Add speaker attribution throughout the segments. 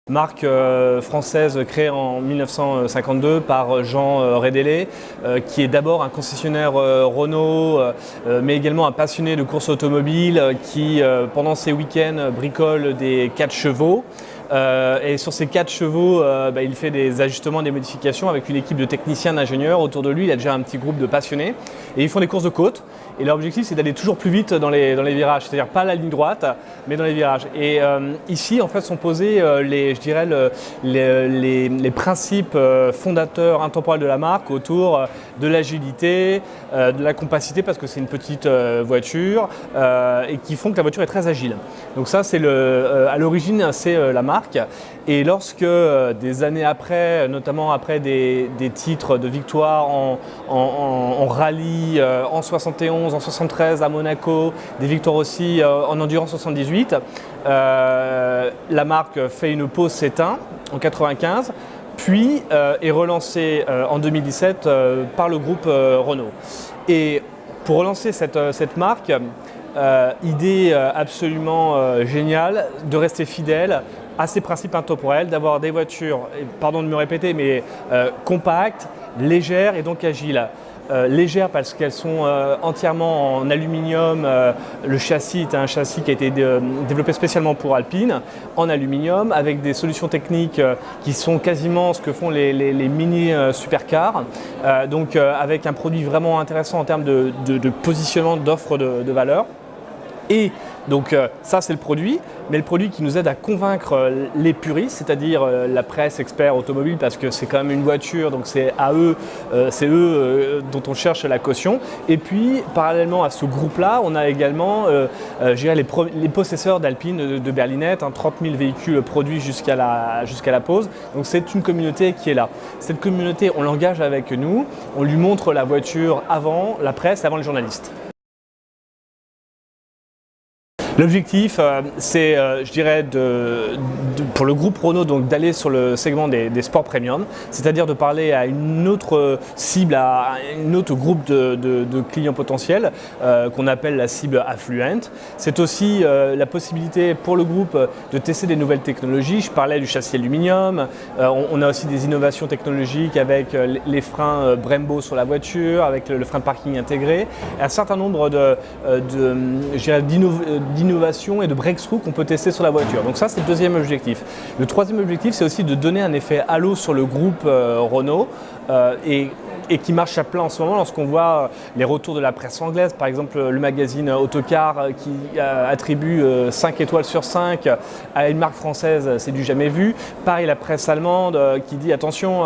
Speaker 1: Marque française créée en 1952 par Jean Rédélé, qui est d'abord un concessionnaire Renault, mais également un passionné de course automobile, qui pendant ses week-ends bricole des 4 chevaux. Et sur ces 4 chevaux, il fait des ajustements, des modifications avec une équipe de techniciens, d'ingénieurs. Autour de lui, il a déjà un petit groupe de passionnés. Et ils font des courses de côte. Et leur objectif, c'est d'aller toujours plus vite dans les virages. C'est-à-dire pas la ligne droite, mais dans les virages. Et ici, en fait, sont posés les principes fondateurs intemporels de la marque autour de l'agilité, de la compacité, parce que c'est une petite voiture, et qui font que la voiture est très agile. Donc ça, c'est à l'origine, c'est la marque. Et lorsque, des années après, notamment après des titres de victoire en rallye, en 71, en 73 à Monaco, des victoires aussi en endurance 78, la marque fait une pause, s'éteint en 95, puis est relancée en 2017 par le groupe Renault. Et pour relancer cette marque, idée absolument géniale de rester fidèle à ces principes intemporels, d'avoir des voitures, pardon de me répéter, mais compactes, légères et donc agiles. Légères parce qu'elles sont entièrement en aluminium. Le châssis est un châssis qui a été développé spécialement pour Alpine, en aluminium, avec des solutions techniques qui sont quasiment ce que font les mini supercars. Donc avec un produit vraiment intéressant en termes de positionnement, d'offre de valeur. Et donc ça, c'est le produit, mais le produit qui nous aide à convaincre les puristes, c'est-à-dire la presse expert automobile, parce que c'est quand même une voiture, donc c'est eux dont on cherche la caution. Et puis, parallèlement à ce groupe-là, on a également les possesseurs d'Alpine de berlinettes, 30 000 véhicules produits jusqu'à la pause. Donc c'est une communauté qui est là. Cette communauté, on l'engage avec nous, on lui montre la voiture avant la presse, avant les journalistes. L'objectif, c'est, je dirais, pour le groupe Renault, donc d'aller sur le segment des sports premium, c'est-à-dire de parler à une autre cible, à un autre groupe de clients potentiels qu'on appelle la cible affluente. C'est aussi la possibilité pour le groupe de tester des nouvelles technologies. Je parlais du châssis aluminium. On a aussi des innovations technologiques avec les freins Brembo sur la voiture, avec le frein parking intégré. Un certain nombre d'innovation et de breakthrough qu'on peut tester sur la voiture. Donc ça, c'est le deuxième objectif. Le troisième objectif, c'est aussi de donner un effet halo sur le groupe Renault et qui marche à plein en ce moment lorsqu'on voit les retours de la presse anglaise, par exemple le magazine Autocar qui attribue 5 étoiles sur 5 à une marque française, c'est du jamais vu. Pareil, la presse allemande qui dit attention,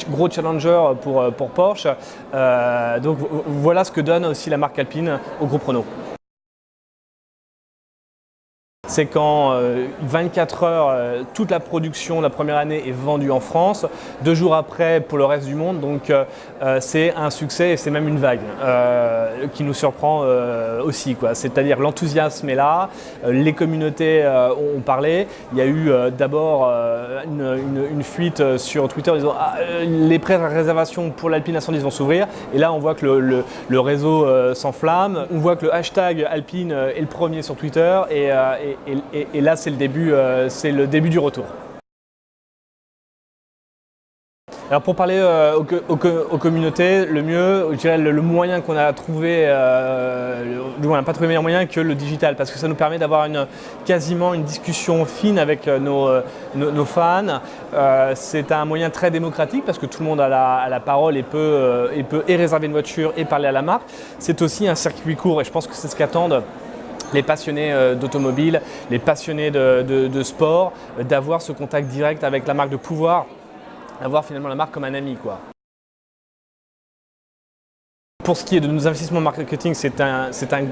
Speaker 1: gros challenger pour Porsche. Donc voilà ce que donne aussi la marque Alpine au groupe Renault. C'est qu'en 24 heures, toute la production de la première année est vendue en France, 2 jours après pour le reste du monde. Donc c'est un succès et c'est même une vague qui nous surprend aussi, quoi. C'est-à-dire l'enthousiasme est là, les communautés ont parlé. Il y a eu d'abord une fuite sur Twitter en disant les pré-réservations pour l'Alpine A110 vont s'ouvrir. Et là, on voit que le réseau s'enflamme. On voit que le hashtag Alpine est le premier sur Twitter et là, c'est le début du retour. Alors pour parler aux communautés, le mieux, je dirais le moyen qu'on a trouvé, on n'a pas trouvé meilleur moyen que le digital, parce que ça nous permet d'avoir quasiment une discussion fine avec nos fans. C'est un moyen très démocratique parce que tout le monde a la parole et peut réserver une voiture et parler à la marque. C'est aussi un circuit court et je pense que c'est ce qu'attendent les passionnés d'automobile, les passionnés de sport, d'avoir ce contact direct avec la marque, de pouvoir avoir finalement la marque comme un ami, quoi. Pour ce qui est de nos investissements marketing, c'est une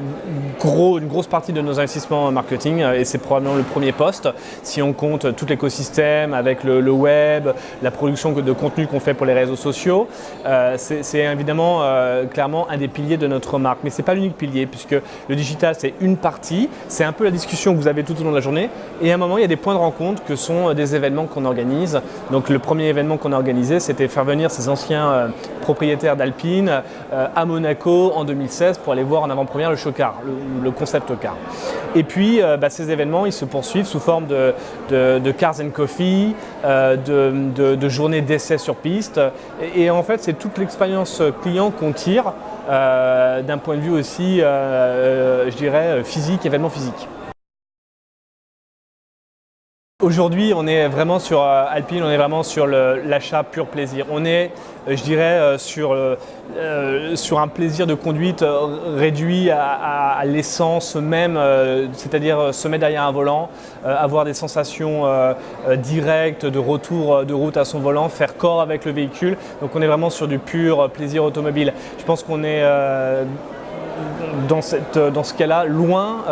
Speaker 1: grosse partie de nos investissements marketing et c'est probablement le premier poste. Si on compte tout l'écosystème avec le web, la production de contenu qu'on fait pour les réseaux sociaux, c'est évidemment clairement un des piliers de notre marque. Mais ce n'est pas l'unique pilier puisque le digital, c'est une partie. C'est un peu la discussion que vous avez tout au long de la journée. Et à un moment, il y a des points de rencontre que sont des événements qu'on organise. Donc le premier événement qu'on a organisé, c'était faire venir ces anciens propriétaires d'Alpine à à Monaco en 2016 pour aller voir en avant-première le show-car, le concept car. Et puis ces événements ils se poursuivent sous forme de Cars and Coffee, de journées d'essais sur piste. Et en fait c'est toute l'expérience client qu'on tire d'un point de vue aussi, je dirais, physique, événement physique. Aujourd'hui, on est vraiment sur Alpine, on est vraiment sur l'achat pur plaisir. On est, je dirais, sur un plaisir de conduite réduit à l'essence même, c'est-à-dire se mettre derrière un volant, avoir des sensations directes de retour de route à son volant, faire corps avec le véhicule. Donc on est vraiment sur du pur plaisir automobile. Je pense qu'on est dans ce cas-là loin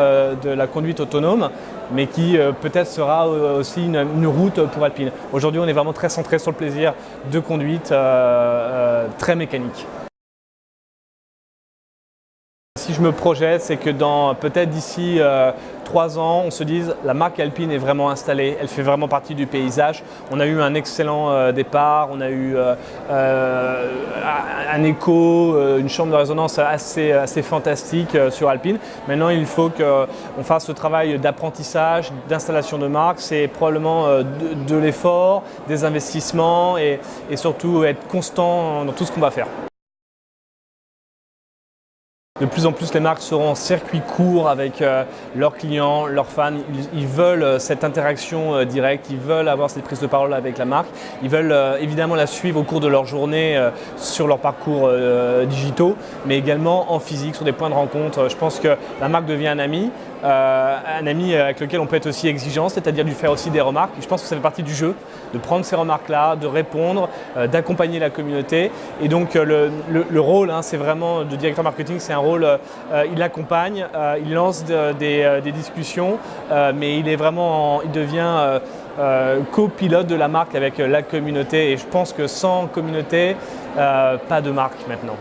Speaker 1: de la conduite autonome, mais qui peut-être sera aussi une route pour Alpine. Aujourd'hui, on est vraiment très centré sur le plaisir de conduite, très mécanique. Si je me projette, c'est que dans peut-être d'ici 3 ans, on se dise la marque Alpine est vraiment installée, elle fait vraiment partie du paysage. On a eu un excellent départ, on a eu un écho, une chambre de résonance assez fantastique sur Alpine. Maintenant, il faut qu'on fasse ce travail d'apprentissage, d'installation de marque. C'est probablement de l'effort, des investissements et surtout être constant dans tout ce qu'on va faire. De plus en plus, les marques seront en circuit court avec leurs clients, leurs fans. Ils veulent cette interaction directe, ils veulent avoir cette prise de parole avec la marque. Ils veulent évidemment la suivre au cours de leur journée sur leurs parcours digitaux, mais également en physique, sur des points de rencontre. Je pense que la marque devient un ami avec lequel on peut être aussi exigeant, c'est-à-dire lui faire aussi des remarques. Et je pense que ça fait partie du jeu, de prendre ces remarques-là, de répondre, d'accompagner la communauté. Et donc le rôle, c'est vraiment de directeur marketing, c'est un rôle, il accompagne, il lance des discussions, mais il devient copilote de la marque avec la communauté. Et je pense que sans communauté, pas de marque maintenant.